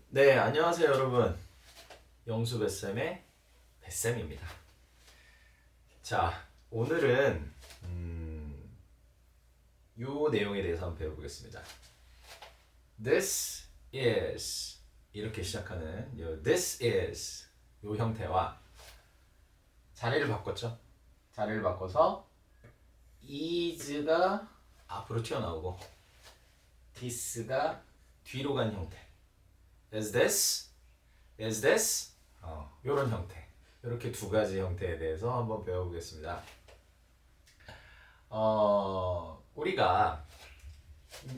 네, 안녕하세요, 여러분. 영수 뱃쌤의 뱃쌤입니다. 자, 오늘은 요 내용에 대해서 한번 배워보겠습니다. This is 이렇게 시작하는 요 This is 요 형태와 자리를 바꿨죠. 자리를 바꿔서 is가 앞으로 튀어나오고 this가 뒤로 간 형태. Is this? Is this? 요런 형태. 이렇게 두 가지 형태에 대해서 한번 배워보겠습니다. 우리가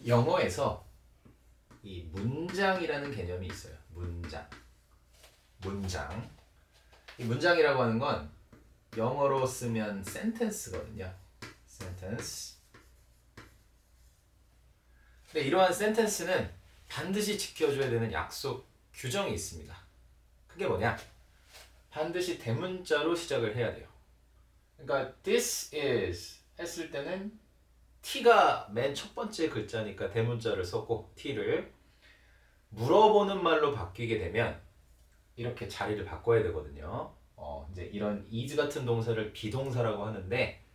영어에서 이 문장이라는 개념이 있어요. 문장. 이 문장이라고 하는 건 영어로 쓰면 sentence거든요. sentence. 근데 이러한 sentence는 반드시 지켜줘야 되는 약속 규정이 있습니다. 그게 뭐냐? 반드시 대문자로 시작을 해야 돼요. 그러니까 this is 했을 때는 t가 맨 첫 번째 글자니까 대문자를 썼고 t를 물어보는 말로 바뀌게 되면 이렇게 자리를 바꿔야 되거든요. 이제 이런 is 같은 동사를 비동사라고 하는데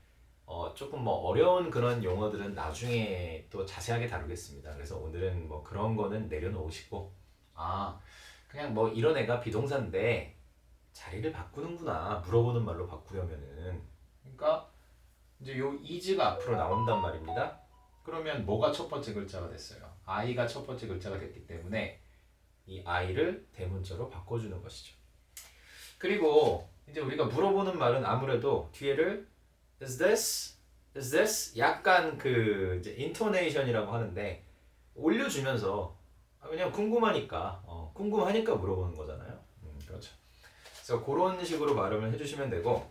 조금 뭐 어려운 그런 용어들은 나중에 또 자세하게 다루겠습니다. 그래서 오늘은 뭐 그런 거는 내려놓으시고 그냥 뭐 이런 애가 비동사인데 자리를 바꾸는구나 물어보는 말로 바꾸려면은 그러니까 이제 요 is가 앞으로 나온단 말입니다. 그러면 뭐가 첫 번째 글자가 됐어요? I가 첫 번째 글자가 됐기 때문에 이 I를 대문자로 바꿔주는 것이죠. 그리고 이제 우리가 물어보는 말은 아무래도 뒤에를 Is this? Is this? 약간 그 이제 intonation이라고 하는데 올려주면서 그냥 궁금하니까 물어보는 거잖아요. 그렇죠. 그래서 그런 식으로 발음을 해주시면 되고,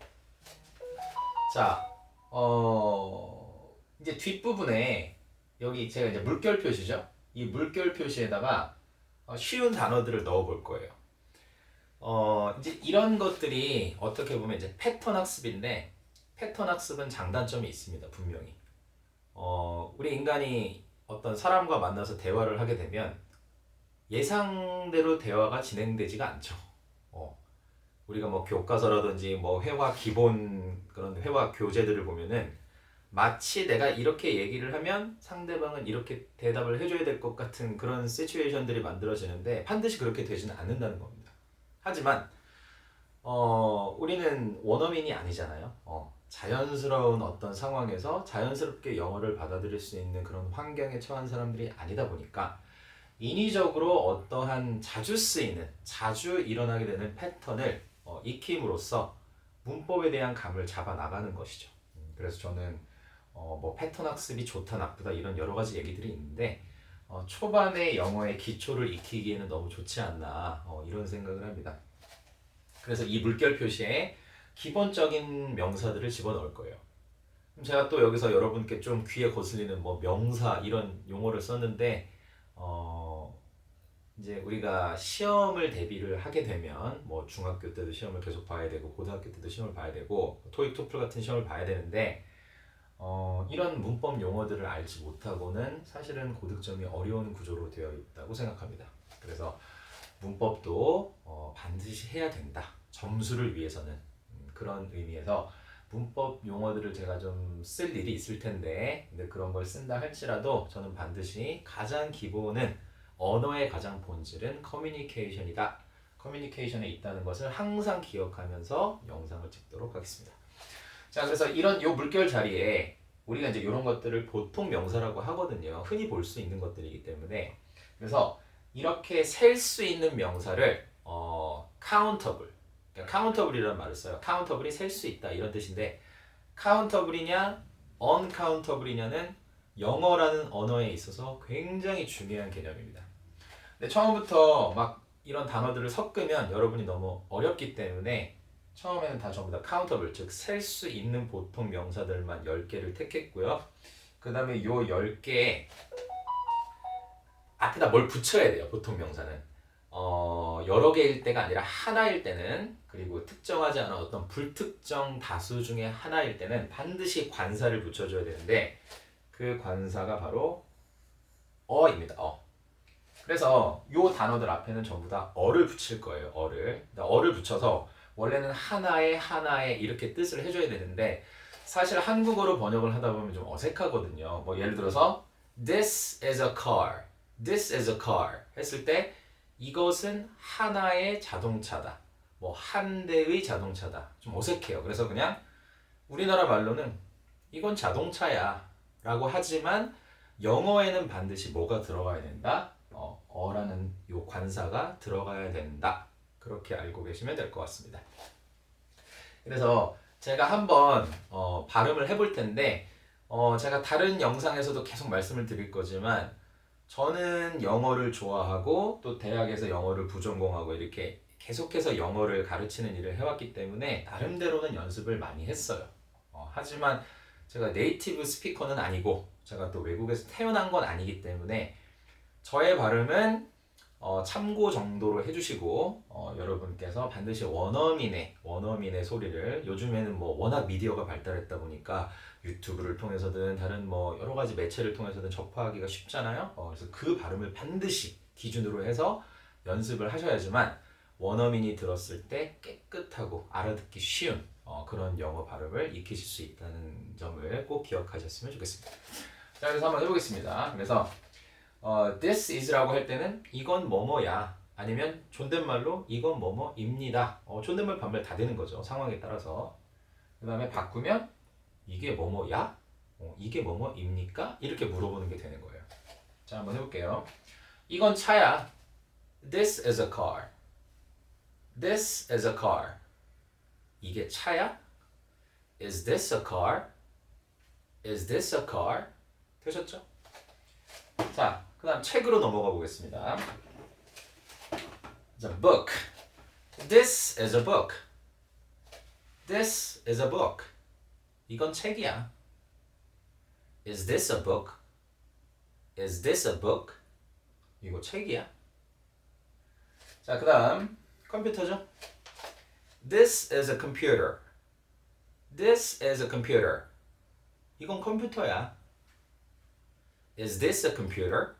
자, 이제 뒷부분에 여기 제가 이제 물결 표시죠. 이 물결 표시에다가 쉬운 단어들을 넣어 볼 거예요. 이제 이런 것들이 어떻게 보면 이제 패턴 학습인데, 패턴 학습은 장단점이 있습니다. 분명히. 우리 인간이 어떤 사람과 만나서 대화를 하게 되면 예상대로 대화가 진행되지가 않죠. 우리가 뭐 교과서라든지 뭐 회화 기본 그런 회화 교재들을 보면은 마치 내가 이렇게 얘기를 하면 상대방은 이렇게 대답을 해줘야 될 것 같은 그런 시츄에이션들이 만들어지는데 반드시 그렇게 되지는 않는다는 겁니다. 하지만 우리는 원어민이 아니잖아요. 자연스러운 어떤 상황에서 자연스럽게 영어를 받아들일 수 있는 그런 환경에 처한 사람들이 아니다 보니까 인위적으로 어떠한 자주 일어나게 되는 패턴을 익힘으로써 문법에 대한 감을 잡아 나가는 것이죠. 그래서 저는 뭐 패턴 학습이 좋다 나쁘다 이런 여러 가지 얘기들이 있는데 초반에 영어의 기초를 익히기에는 너무 좋지 않나 이런 생각을 합니다. 그래서 이 물결 표시에 기본적인 명사들을 집어넣을 거예요. 그럼 제가 또 여기서 여러분께 좀 귀에 거슬리는 뭐 명사 이런 용어를 썼는데 이제 우리가 시험을 대비를 하게 되면 뭐 중학교 때도 시험을 계속 봐야 되고 고등학교 때도 시험을 봐야 되고 토익 토플 같은 시험을 봐야 되는데 이런 문법 용어들을 알지 못하고는 사실은 고득점이 어려운 구조로 되어 있다고 생각합니다. 그래서 문법도 반드시 해야 된다. 점수를 위해서는 그런 의미에서 문법 용어들을 제가 좀 쓸 일이 있을 텐데 근데 그런 걸 쓴다 할지라도 저는 반드시 가장 기본은 언어의 가장 본질은 커뮤니케이션이다. 커뮤니케이션에 있다는 것을 항상 기억하면서 영상을 찍도록 하겠습니다. 자, 그래서 이런 요 물결 자리에 우리가 이제 이런 것들을 보통 명사라고 하거든요. 흔히 볼 수 있는 것들이기 때문에 그래서 이렇게 셀 수 있는 명사를 countable, 그러니까 countable이라는 말을 써요. countable이 셀 수 있다 이런 뜻인데 countable이냐 uncountable이냐는 영어라는 언어에 있어서 굉장히 중요한 개념입니다. 근데 처음부터 막 이런 단어들을 섞으면 여러분이 너무 어렵기 때문에 처음에는 다 전부 다 countable, 즉 셀 수 있는 보통 명사들만 10개를 택했고요. 그 다음에 요 10개에 앞에다 뭘 붙여야 돼요. 보통 명사는. 여러 개일 때가 아니라 하나일 때는 그리고 특정하지 않은 어떤 불특정 다수 중에 하나일 때는 반드시 관사를 붙여줘야 되는데 그 관사가 바로 어입니다. 그래서 요 단어들 앞에는 전부 다 어를 붙일 거예요. 어를 붙여서 원래는 하나에 이렇게 뜻을 해줘야 되는데 사실 한국어로 번역을 하다 보면 좀 어색하거든요. 뭐 예를 들어서 This is a car. This is a car 했을 때 이것은 하나의 자동차다. 뭐 한 대의 자동차다. 좀 어색해요. 그래서 그냥 우리나라 말로는 이건 자동차야 라고 하지만 영어에는 반드시 뭐가 들어가야 된다? 어라는 요 관사가 들어가야 된다. 그렇게 알고 계시면 될 것 같습니다. 그래서 제가 한번 발음을 해볼 텐데 제가 다른 영상에서도 계속 말씀을 드릴 거지만 저는 영어를 좋아하고 또 대학에서 영어를 부전공하고 이렇게 계속해서 영어를 가르치는 일을 해왔기 때문에 나름대로는 연습을 많이 했어요. 하지만 제가 네이티브 스피커는 아니고 제가 또 외국에서 태어난 건 아니기 때문에 저의 발음은 참고 정도로 해주시고 여러분께서 반드시 원어민의 소리를 요즘에는 뭐 워낙 미디어가 발달했다 보니까 유튜브를 통해서든 다른 뭐 여러 가지 매체를 통해서든 접하기가 쉽잖아요. 그래서 그 발음을 반드시 기준으로 해서 연습을 하셔야지만 원어민이 들었을 때 깨끗하고 알아듣기 쉬운 그런 영어 발음을 익히실 수 있다는 점을 꼭 기억하셨으면 좋겠습니다. 자, 그래서 한번 해보겠습니다. 그래서 this is라고 할 때는 이건 뭐뭐야 아니면 존댓말로 이건 뭐뭐입니다. 존댓말 반말 다 되는 거죠. 상황에 따라서. 그 다음에 바꾸면 이게 뭐뭐야? 이게 뭐뭐입니까? 이렇게 물어보는 게 되는 거예요. 자, 한번 해볼게요. 이건 차야. This is a car. This is a car. 이게 차야? Is this a car? Is this a car? 되셨죠? 자, 그 다음 책으로 넘어가 보겠습니다. 자, book. This is a book. This is a book. 이건 책이야. Is this a book? Is this a book? 이거 책이야. 자, 그 다음 컴퓨터죠. This is a computer. This is a computer. 이건 컴퓨터야. Is this a computer?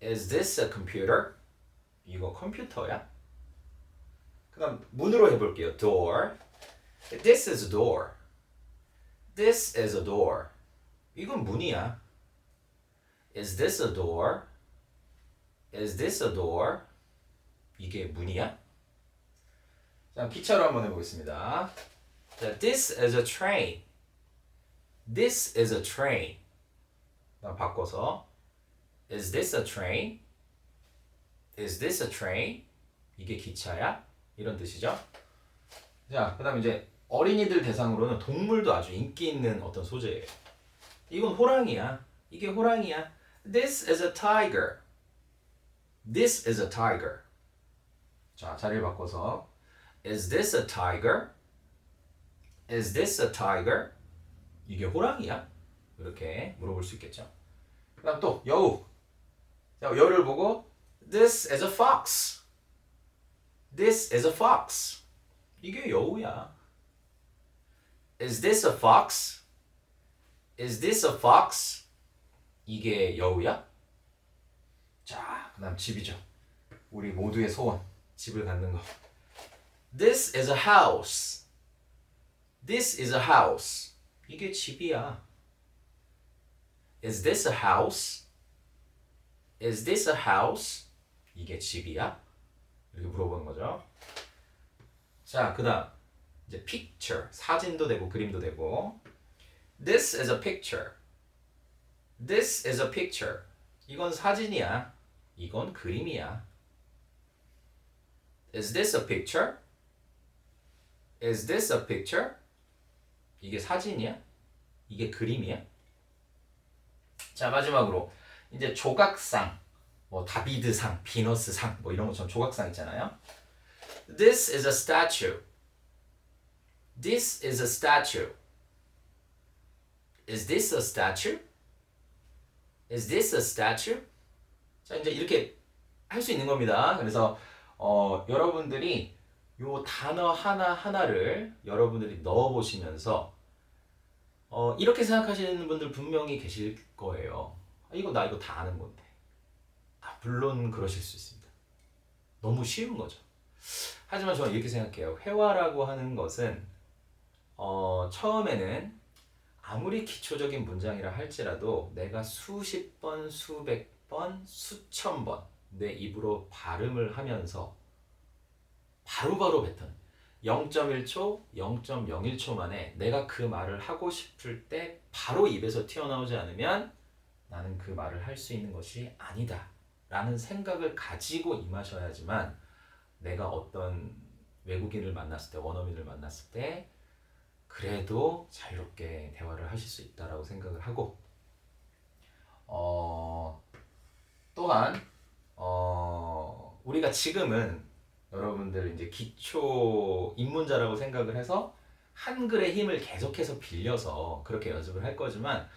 Is this a computer? 이거 컴퓨터야. 그 다음 문으로 해볼게요. door. This is a door. This is a door. 이건 문이야. Is this a door? Is this a door? 이게 문이야? 자, 기차로 한번 해보겠습니다. 자, this is a train. This is a train. 바꿔서 Is this a train? Is this a train? 이게 기차야? 이런 뜻이죠. 자, 그 다음 이제 어린이들 대상으로는 동물도 아주 인기 있는 어떤 소재예요. 이건 호랑이야. 이게 호랑이야. This is a tiger. This is a tiger. 자, 자리를 바꿔서 Is this a tiger? Is this a tiger? 이게 호랑이야? 이렇게 물어볼 수 있겠죠. 그 다음 또 여우. 자, 여우를 보고 This is a fox. This is a fox. 이게 여우야. Is this a fox? Is this a fox? 이게 여우야? 자, 그 다음 집이죠. 우리 모두의 소원. 집을 갖는 거. This is a house. This is a house. 이게 집이야. Is this a house? Is this a house? 이게 집이야? 이렇게 물어보는 거죠. 자, 그 다음 이제 picture. 사진도 되고 그림도 되고 This is a picture. This is a picture. 이건 사진이야. 이건 그림이야. Is this a picture? Is this a picture? 이게 사진이야? 이게 그림이야? 자, 마지막으로 이제 조각상, 뭐 다비드상, 비너스상, 뭐 이런 것처럼 조각상 있잖아요. This is a statue. This is a statue. Is this a statue? Is this a statue? 자, 이제 이렇게 할 수 있는 겁니다. 그래서 여러분들이 요 단어 하나하나를 여러분들이 넣어보시면서 이렇게 생각하시는 분들 분명히 계실 거예요. 이거 나 이거 다 아는 건데. 물론 그러실 수 있습니다. 너무 쉬운 거죠. 하지만 저는 이렇게 생각해요. 회화라고 하는 것은 처음에는 아무리 기초적인 문장이라 할지라도 내가 수십 번, 수백 번, 수천 번 내 입으로 발음을 하면서 바로바로 뱉어내. 0.1초, 0.01초 만에 내가 그 말을 하고 싶을 때 바로 입에서 튀어나오지 않으면 나는 그 말을 할 수 있는 것이 아니다 라는 생각을 가지고 임하셔야지만 내가 어떤 외국인을 만났을 때, 원어민을 만났을 때 그래도 자유롭게 대화를 하실 수 있다라고 생각을 하고 또한 우리가 지금은 여러분들 이제 기초 입문자라고 생각을 해서 한글의 힘을 계속해서 빌려서 그렇게 연습을 할 거지만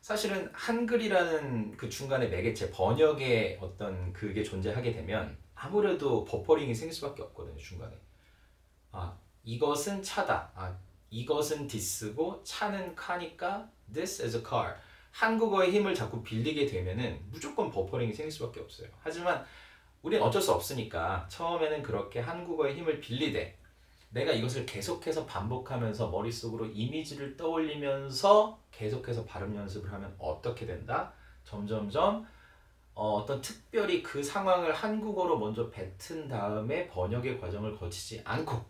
사실은 한글이라는 그 중간에 매개체 번역의 어떤 그게 존재하게 되면 아무래도 버퍼링이 생길 수밖에 없거든요. 중간에 이것은 차다, 이것은 this고 차는 car니까 this is a car. 한국어의 힘을 자꾸 빌리게 되면은 무조건 버퍼링이 생길 수밖에 없어요. 하지만 우리는 어쩔 수 없으니까 처음에는 그렇게 한국어의 힘을 빌리되 내가 이것을 계속해서 반복하면서 머릿속으로 이미지를 떠올리면서 계속해서 발음 연습을 하면 어떻게 된다? 점점점 어떤 특별히 그 상황을 한국어로 먼저 뱉은 다음에 번역의 과정을 거치지 않고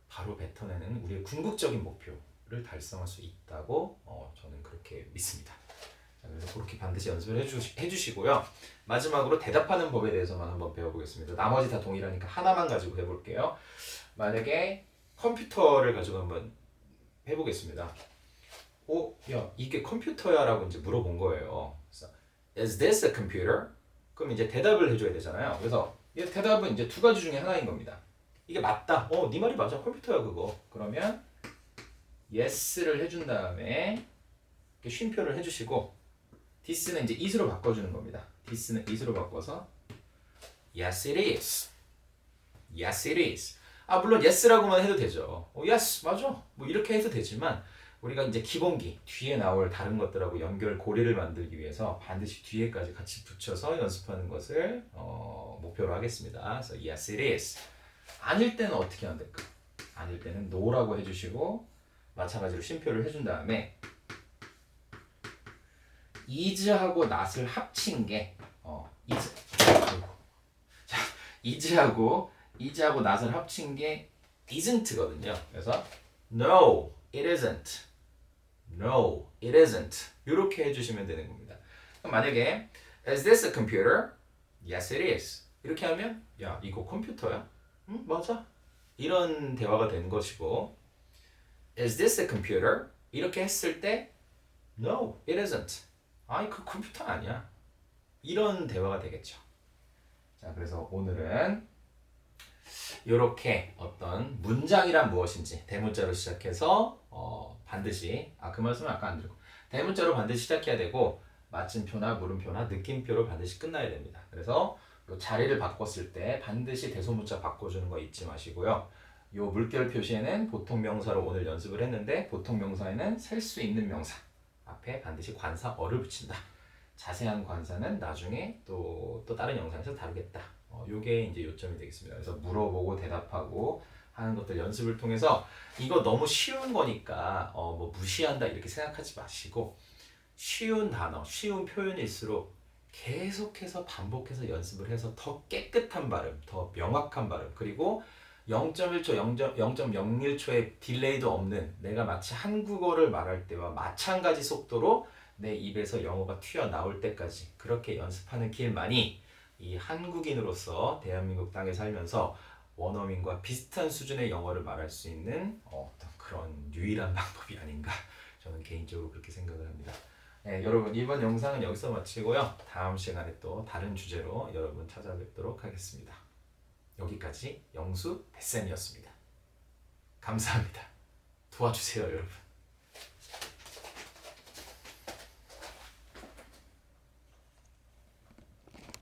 바로 뱉어내는 우리의 궁극적인 목표를 달성할 수 있다고 저는 그렇게 믿습니다. 자, 그래서 그렇게 반드시 연습을 해주시고요. 마지막으로 대답하는 법에 대해서만 한번 배워보겠습니다. 나머지 다 동일하니까 하나만 가지고 해볼게요. 만약에 컴퓨터를 가지고 한번 해보겠습니다. 야, 이게 컴퓨터야? 라고 이제 물어본 거예요. 그래서, Is this a computer? 그럼 이제 대답을 해줘야 되잖아요. 그래서 이 대답은 이제 두 가지 중에 하나인 겁니다. 이게 맞다. 네 말이 맞아. 컴퓨터야 그거. 그러면 yes를 해준 다음에 이렇게 쉼표를 해주시고 this는 이제 is로 바꿔주는 겁니다. this는 is로 바꿔서 yes it is. yes it is. 물론 yes라고만 해도 되죠. yes 맞아. 뭐 이렇게 해도 되지만 우리가 이제 기본기 뒤에 나올 다른 것들하고 연결 고리를 만들기 위해서 반드시 뒤에까지 같이 붙여서 연습하는 것을 목표로 하겠습니다. 그래서 yes it is. 아닐 때는 어떻게 하면 될까? 아닐 때는 no라고 해주시고 마찬가지로 쉼표를 해준 다음에 is하고 not을 합친 게 is하고 not을 합친 게 isn't거든요. 그래서 no, it isn't. No, it isn't. 이렇게 해주시면 되는 겁니다. 그럼 만약에 Is this a computer? Yes, it is. 이렇게 하면 야, 이거 컴퓨터야? 응, 맞아. 이런 대화가 되는 것이고 Is this a computer? 이렇게 했을 때 No, it isn't. 그 컴퓨터 아니야. 이런 대화가 되겠죠. 자, 그래서 오늘은 이렇게 어떤 문장이란 무엇인지 대문자로 시작해서 반드시 그 말씀은 아까 안 드리고 대문자로 반드시 시작해야 되고 마침표나 물음표나 느낌표로 반드시 끝나야 됩니다. 그래서 요 자리를 바꿨을 때 반드시 대소문자 바꿔주는 거 잊지 마시고요. 요 물결 표시에는 보통 명사로 오늘 연습을 했는데 보통 명사에는 셀 수 있는 명사 앞에 반드시 관사어를 붙인다. 자세한 관사는 나중에 또 다른 영상에서 다루겠다. 요게 이제 요점이 되겠습니다. 그래서 물어보고 대답하고 하는 것들 연습을 통해서 이거 너무 쉬운 거니까 뭐 무시한다 이렇게 생각하지 마시고 쉬운 단어, 쉬운 표현일수록 계속해서 반복해서 연습을 해서 더 깨끗한 발음, 더 명확한 발음 그리고 0.1초, 0.01초의 딜레이도 없는 내가 마치 한국어를 말할 때와 마찬가지 속도로 내 입에서 영어가 튀어나올 때까지 그렇게 연습하는 길만이 이 한국인으로서 대한민국 땅에 살면서 원어민과 비슷한 수준의 영어를 말할 수 있는 어떤 그런 유일한 방법이 아닌가 저는 개인적으로 그렇게 생각을 합니다. 네, 여러분 이번 영상은 여기서 마치고요. 다음 시간에 또 다른 주제로 여러분 찾아뵙도록 하겠습니다. 여기까지 영수 뱃쌤이었습니다. 감사합니다. 도와주세요 여러분.